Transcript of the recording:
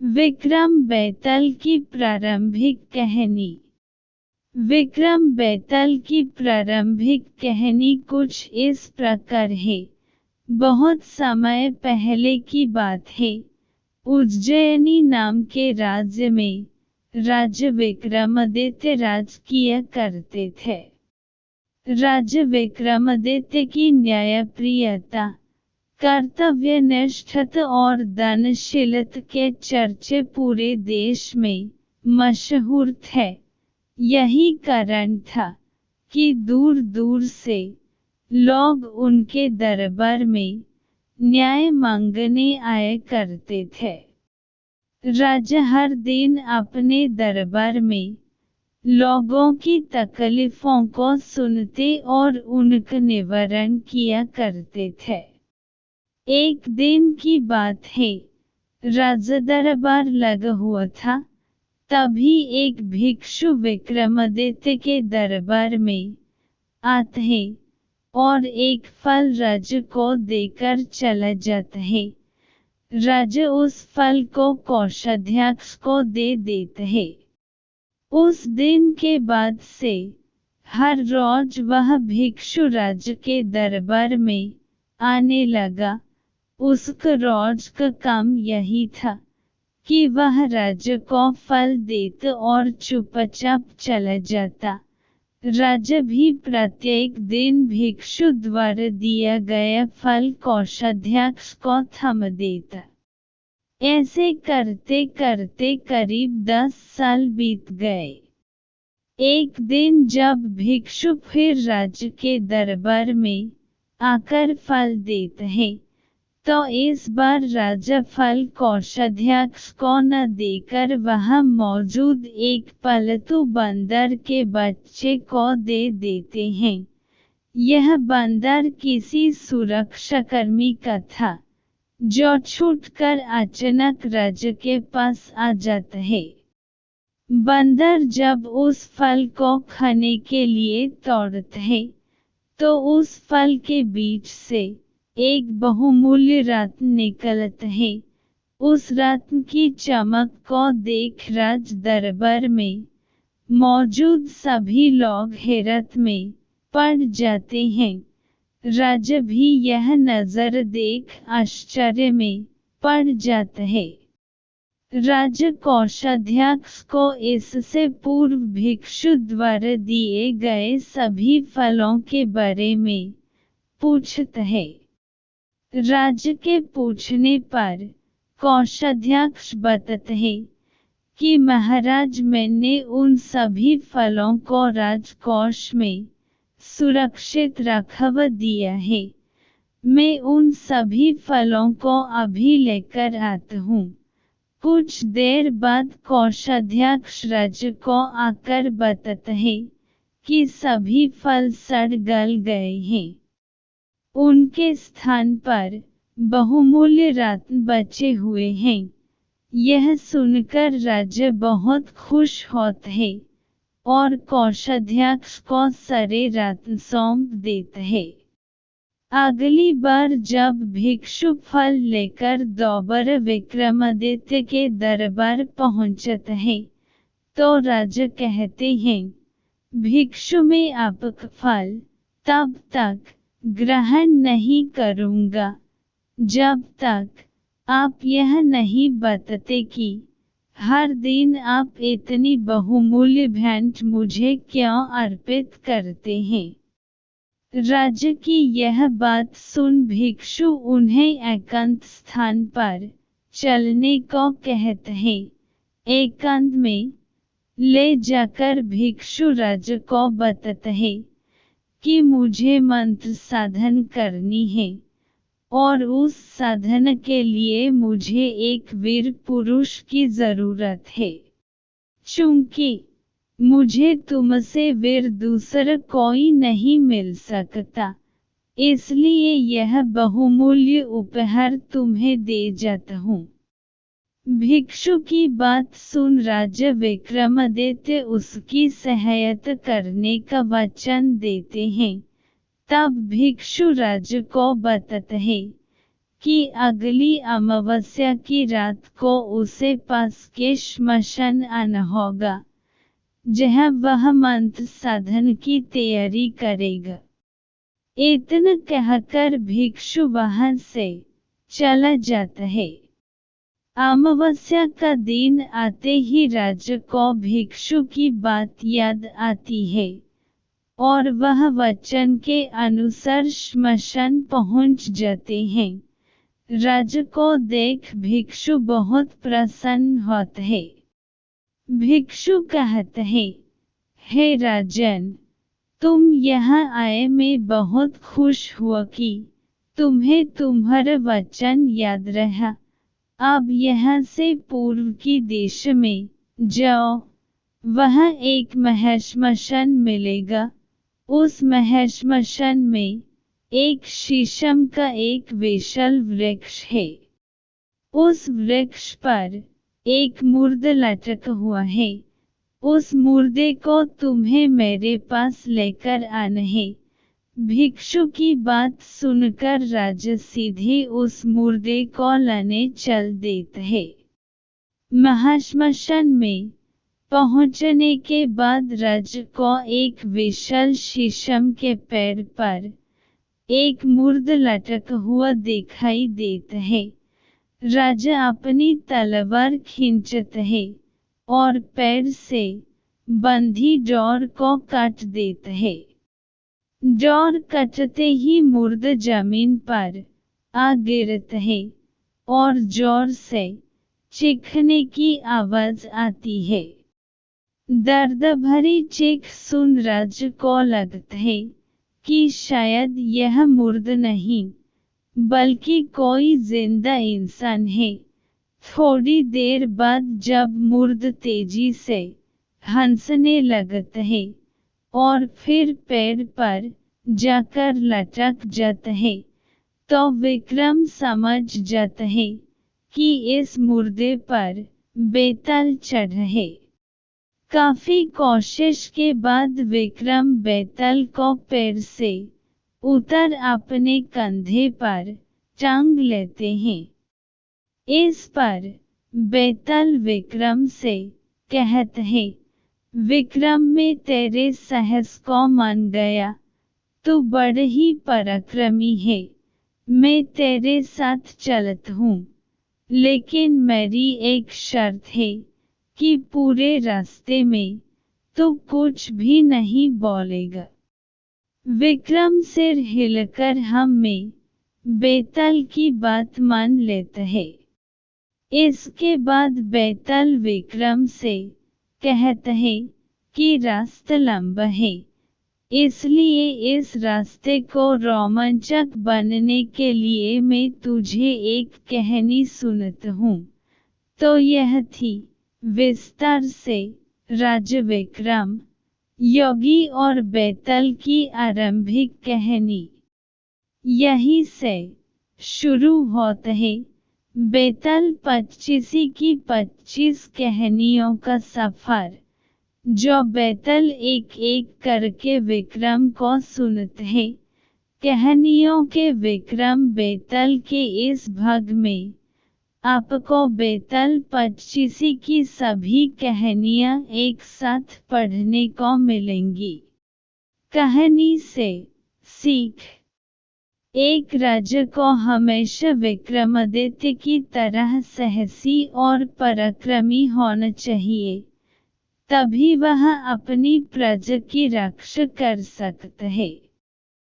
विक्रम बेताल की प्रारंभिक कहानी। विक्रम बेताल की प्रारंभिक कहानी कुछ इस प्रकार है। बहुत समय पहले की बात है। उज्जैनी नाम के राज्य में राजा विक्रमादित्य राज किया करते थे। राजा विक्रमादित्य की न्यायप्रियता, कर्तव्यनिष्ठता और दानशीलता के चर्चे पूरे देश में मशहूर थे। यही कारण था कि दूर दूर से लोग उनके दरबार में न्याय मांगने आया करते थे। राजा हर दिन अपने दरबार में लोगों की तकलीफों को सुनते और उनका निवारण किया करते थे। एक दिन की बात है, राजा दरबार लगा हुआ था। तभी एक भिक्षु विक्रमादित्य के दरबार में आता है और एक फल राजा को देकर चला जाता है। राजा उस फल को कोषाध्यक्ष को दे देता है। उस दिन के बाद से हर रोज वह भिक्षु राजा के दरबार में आने लगा। उसका रोज का काम यही था कि वह राजा को फल देता और चुपचाप चला जाता। राजा भी प्रत्येक दिन भिक्षु द्वारा दिया गया फल कोषाध्यक्ष को थमा देता। ऐसे करते करते करीब 10 साल बीत गए। एक दिन जब भिक्षु फिर राजा के दरबार में आकर फल देता है, तो इस बार राजा फल कोषाध्यक्ष को न देकर वहां मौजूद एक पालतू बंदर के बच्चे को दे देते हैं। यह बंदर किसी सुरक्षाकर्मी का था, जो छूटकर अचानक राजा के पास आ जाता है। बंदर जब उस फल को खाने के लिए तोड़ता है, तो उस फल के बीच से एक बहुमूल्य रत्न निकलता है। उस रत्न की चमक को देख राज दरबार में मौजूद सभी लोग हैरत में पड़ जाते हैं। राजा भी यह नज़ारा देख आश्चर्य में पड़ जाता है। राजा कोषाध्यक्ष को इससे पूर्व भिक्षु द्वारा दिए गए सभी फलों के बारे में पूछता है। राजा के पूछने पर कोषाध्यक्ष बताता है कि महाराज, मैंने उन सभी फलों को राजकोष में सुरक्षित रखवा दिया है। मैं उन सभी फलों को अभी लेकर आता हूँ। कुछ देर बाद कोषाध्यक्ष राजा को आकर बताता है कि सभी फल सड़ गल गए हैं। उनके स्थान पर बहुमूल्य रत्न बचे हुए हैं। यह सुनकर राजा बहुत खुश होता है और कोषाध्यक्ष को सारे रत्न सौंप देता है। अगली बार जब भिक्षु फल लेकर दोबारा विक्रमादित्य के दरबार पहुंचता है, तो राजा कहते हैं, भिक्षु मैं आपका फल तब तक ग्रहण नहीं करूंगा जब तक आप यह नहीं बताते कि हर दिन आप इतनी बहुमूल्य भेंट मुझे क्यों अर्पित करते हैं। राजा की यह बात सुन भिक्षु उन्हें एकांत स्थान पर चलने को कहते हैं। एकांत में ले जाकर भिक्षु राजा को बताता है कि मुझे मंत्र साधन करनी है और उस साधन के लिए मुझे एक वीर पुरुष की जरूरत है। चूंकि मुझे तुमसे वीर दूसरा कोई नहीं मिल सकता, इसलिए यह बहुमूल्य उपहार तुम्हें दे जाता हूँ। भिक्षु की बात सुन राजा विक्रमादित्य उसकी सहायता करने का वचन देते हैं। तब भिक्षु राजा को बताता है कि अगली अमावस्या की रात को उसे पास के श्मशान आना होगा, जहाँ वह मंत्र साधन की तैयारी करेगा। इतना कहकर भिक्षु वहां से चला जाता है। अमावस्या का दिन आते ही राजा को भिक्षु की बात याद आती है और वह वचन के अनुसार श्मशान पहुंच जाते हैं। राजा को देख भिक्षु बहुत प्रसन्न होता है। भिक्षु कहते हैं, हे राजन, तुम यहाँ आए मैं बहुत खुश हुआ कि तुम्हें तुम्हारा वचन याद रहा। अब यहाँ से पूर्व की देश में जाओ, वहाँ एक महश्मशान मिलेगा। उस महश्मशान में एक शीशम का एक विशाल वृक्ष है। उस वृक्ष पर एक मुर्दा लटका हुआ है। उस मुर्दे को तुम्हें मेरे पास लेकर आना है। भिक्षु की बात सुनकर राजा सीधे उस मुर्दे को लाने चल देता है। महाश्मशान में पहुंचने के बाद राजा को एक विशाल शीशम के पेड़ पर एक मुर्दा लटका हुआ दिखाई देता है। राजा अपनी तलवार खींचता है और पेड़ से बंधी डोर को काट देता है। डोर कटते ही मुर्दा जमीन पर आ गिरता है और जोर से चीखने की आवाज आती है। दर्द भरी चीख सुन राजा को लगता है कि शायद यह मुर्दा नहीं बल्कि कोई जिंदा इंसान है। थोड़ी देर बाद जब मुर्दा तेजी से हंसने लगता है और फिर पेड़ पर जाकर लटक जाता है, तो विक्रम समझ जाता है कि इस मुर्दे पर बेताल चढ़ है। काफी कोशिश के बाद विक्रम बेताल को पेड़ से उतर अपने कंधे पर टांग लेते हैं। इस पर बेताल विक्रम से कहता है, विक्रम मैं तेरे साहस को मान गया, तू बड़ा ही पराक्रमी है। मैं तेरे साथ चलता हूँ, लेकिन मेरी एक शर्त है कि पूरे रास्ते में तू कुछ भी नहीं बोलेगा। विक्रम सिर हिलकर हम में बेताल की बात मान लेता है। इसके बाद बेताल विक्रम से कहता है कि रास्ता लंबा है, इसलिए इस रास्ते को रोमांचक बनने के लिए मैं तुझे एक कहानी सुनाता हूँ। तो यह थी विस्तार से राजा विक्रम, योगी और बेताल की आरंभिक कहानी। यहीं से शुरू होता है बेताल 25 की 25 कहानियों का सफर, जो बेताल एक एक करके विक्रम को सुनते हैं। कहानियों के विक्रम बेताल के इस भाग में आपको बेताल 25 की सभी कहानियां एक साथ पढ़ने को मिलेंगी। कहानी से सीख। एक राजा को हमेशा विक्रमादित्य की तरह साहसी और पराक्रमी होना चाहिए, तभी वह अपनी प्रजा की रक्षा कर सकता है।